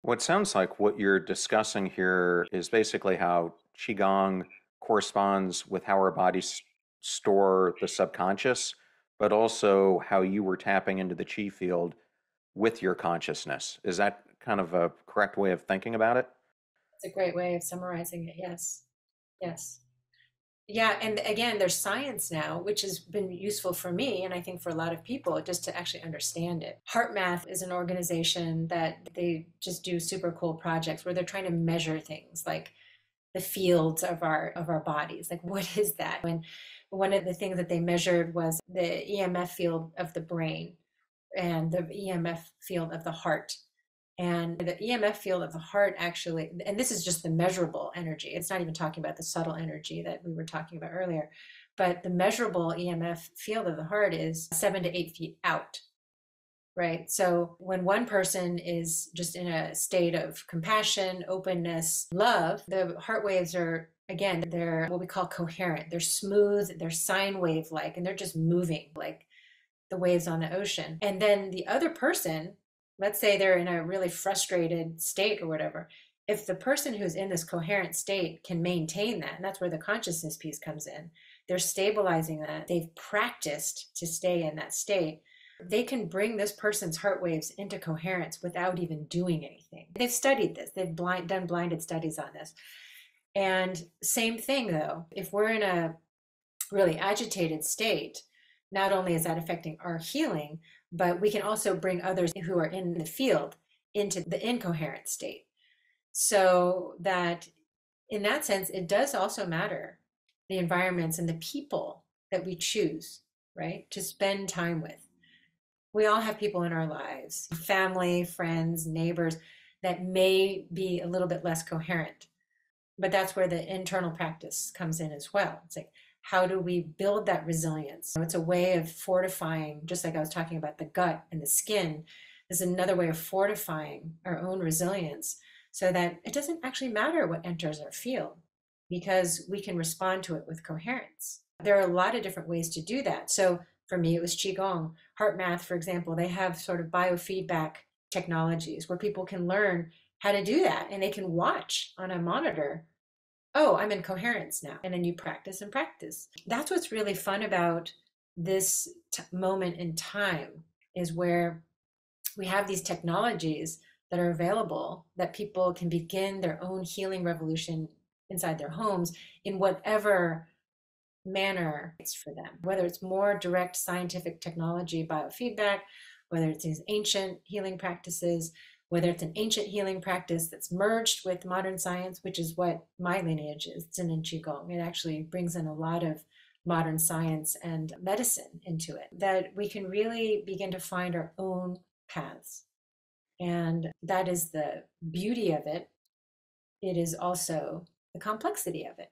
What sounds like what you're discussing here is basically how Qigong corresponds with how our bodies store the subconscious, but also how you were tapping into the Qi field with your consciousness. Is that kind of a correct way of thinking about it? It's a great way of summarizing it. Yes. Yes. Yeah, and again, there's science now, which has been useful for me, and I think for a lot of people, just to actually understand it. Heart Math is an organization that they just do super cool projects where they're trying to measure things like the fields of our bodies. Like, what is that? And one of the things that they measured was the EMF field of the brain and the EMF field of the heart. And the EMF field of the heart actually, and this is just the measurable energy. It's not even talking about the subtle energy that we were talking about earlier, but the measurable EMF field of the heart is 7 to 8 feet out, right? So when one person is just in a state of compassion, openness, love, the heart waves are, again, they're what we call coherent. They're smooth, they're sine wave like, and they're just moving like the waves on the ocean. And then the other person, let's say they're in a really frustrated state or whatever, if the person who's in this coherent state can maintain that, and that's where the consciousness piece comes in, they're stabilizing that, they've practiced to stay in that state, they can bring this person's heart waves into coherence without even doing anything. They've studied this, they've done blinded studies on this. And same thing though, if we're in a really agitated state, not only is that affecting our healing, but we can also bring others who are in the field into the incoherent state. So that in that sense, it does also matter the environments and the people that we choose, right, to spend time with. We all have people in our lives, family, friends, neighbors, that may be a little bit less coherent. But that's where the internal practice comes in as well. It's like, how do we build that resilience? So it's a way of fortifying, just like I was talking about the gut and the skin, is another way of fortifying our own resilience so that it doesn't actually matter what enters our field because we can respond to it with coherence. There are a lot of different ways to do that. So for me, it was Qigong. Heart Math, for example, they have sort of biofeedback technologies where people can learn how to do that and they can watch on a monitor. Oh, I'm in coherence now. And then you practice and practice. That's what's really fun about this moment in time is where we have these technologies that are available that people can begin their own healing revolution inside their homes in whatever manner it's for them, whether it's more direct scientific technology, biofeedback, whether it's these ancient healing practices, whether it's an ancient healing practice that's merged with modern science, which is what my lineage is. It's in Qigong. It actually brings in a lot of modern science and medicine into it, that we can really begin to find our own paths. And that is the beauty of it. It is also the complexity of it.